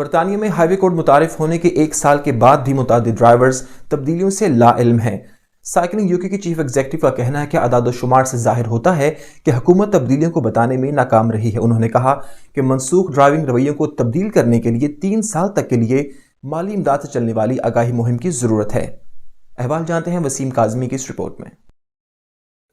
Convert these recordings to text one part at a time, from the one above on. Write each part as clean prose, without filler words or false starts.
برطانیہ میں ہائی وے کوڈ متعارف ہونے کے ایک سال کے بعد بھی متعدد ڈرائیورز تبدیلیوں سے لا علم ہیں۔ سائیکلنگ یوکے کی چیف ایگزیکٹو کا کہنا ہے کہ اعداد و شمار سے ظاہر ہوتا ہے کہ حکومت تبدیلیوں کو بتانے میں ناکام رہی ہے۔ انہوں نے کہا کہ منسوخ ڈرائیونگ رویوں کو تبدیل کرنے کے لیے 3 سال تک کے لیے مالی امداد سے چلنے والی آگاہی مہم کی ضرورت ہے۔ احوال جانتے ہیں وسیم کاظمی کی اس رپورٹ میں۔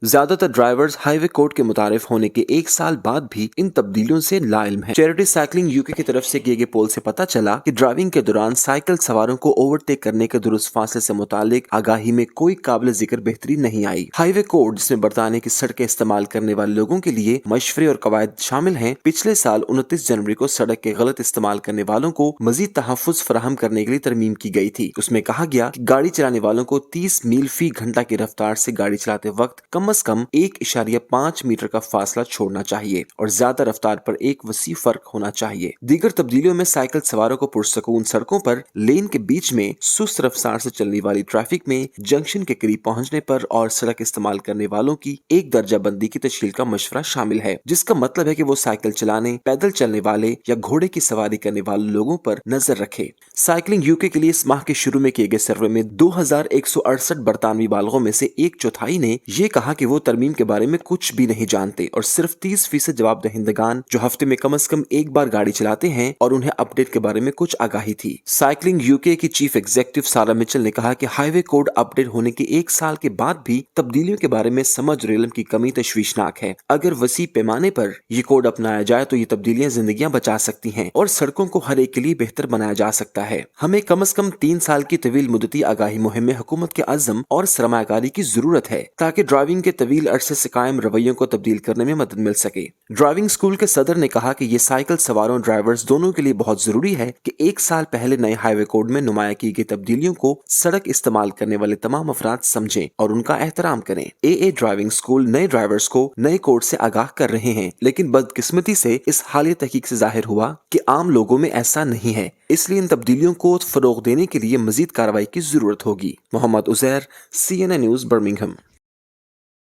زیادہ تر ڈرائیورز ہائی وے کوڈ کے متعارف ہونے کے ایک سال بعد بھی ان تبدیلیوں سے لا علم ہیں۔ چیریٹی سائیکلنگ یوکے کی طرف سے کیے گئے پول سے پتہ چلا کہ ڈرائیونگ کے دوران سائیکل سواروں کو اوورٹیک کرنے کے درست فاصلے سے متعلق آگاہی میں کوئی قابل ذکر بہتری نہیں آئی۔ ہائی وے کوڈ جس میں برطانیہ کی سڑکیں استعمال کرنے والے لوگوں کے لیے مشورے اور قواعد شامل ہیں، پچھلے سال 29 جنوری کو سڑک کے غلط استعمال کرنے والوں کو مزید تحفظ فراہم کرنے کے لیے ترمیم کی گئی تھی۔ اس میں کہا گیا کہ گاڑی چلانے والوں کو 30 میل فی گھنٹہ کی رفتار سے گاڑی چلاتے وقت کم از کم 1.5 میٹر کا فاصلہ چھوڑنا چاہیے اور زیادہ رفتار پر ایک وسیع فرق ہونا چاہیے۔ دیگر تبدیلیوں میں سائیکل سواروں کو پرسکون سڑکوں پر لین کے بیچ میں سست رفتار سے چلنے والی ٹریفک میں جنکشن کے قریب پہنچنے پر اور سڑک استعمال کرنے والوں کی ایک درجہ بندی کی تشکیل کا مشورہ شامل ہے، جس کا مطلب ہے کہ وہ سائیکل چلانے، پیدل چلنے والے یا گھوڑے کی سواری کرنے والے لوگوں پر نظر رکھے۔ سائیکلنگ یوکے کے لیے اس ماہ کے شروع میں کیے گئے سروے میں 2168 برطانوی بالغوں میں سے 1/4 نے یہ کہا کہ وہ ترمیم کے بارے میں کچھ بھی نہیں جانتے، اور صرف 30% جواب دہندگان جو ہفتے میں کم از کم ایک بار گاڑی چلاتے ہیں اور انہیں اپ ڈیٹ کے بارے میں کچھ آگاہی تھی۔ سائیکلنگ یوکے کی چیف ایگزیکٹو سارا مچل نے کہا کہ ہائی وے کوڈ اپ ڈیٹ ہونے کے ایک سال کے بعد بھی تبدیلیوں کے بارے میں سمجھ اور علم کی کمی تشویشناک ہے۔ اگر وسیع پیمانے پر یہ کوڈ اپنایا جائے تو یہ تبدیلیاں زندگیاں بچا سکتی ہیں اور سڑکوں کو ہر ایک کے لیے بہتر بنایا جا سکتا ہے۔ ہمیں کم از کم 3 سال کی طویل مدتی آگاہی مہم میں حکومت کے عزم اور سرمایہ کاری کی ضرورت ہے تاکہ ڈرائیونگ کے طویل عرصے سے قائم رویوں کو تبدیل کرنے میں مدد مل سکے۔ ڈرائیونگ اسکول کے صدر نے کہا کہ یہ سائیکل سواروں ڈرائیورز دونوں کے لیے بہت ضروری ہے کہ ایک سال پہلے نئے ہائی وے کوڈ میں نمایاں کی گئی تبدیلیوں کو سڑک استعمال کرنے والے تمام افراد سمجھیں اور ان کا احترام کریں۔ ڈرائیونگ اسکول نئے ڈرائیورز کو نئے کوڈ سے آگاہ کر رہے ہیں، لیکن بدقسمتی سے اس حالیہ تحقیق سے ظاہر ہوا کہ عام لوگوں میں ایسا نہیں ہے، اس لیے ان تبدیلیوں کو فروغ دینے کے لیے مزید کارروائی کی ضرورت ہوگی۔ محمد عزیر، CNN نیوز، برمنگھم۔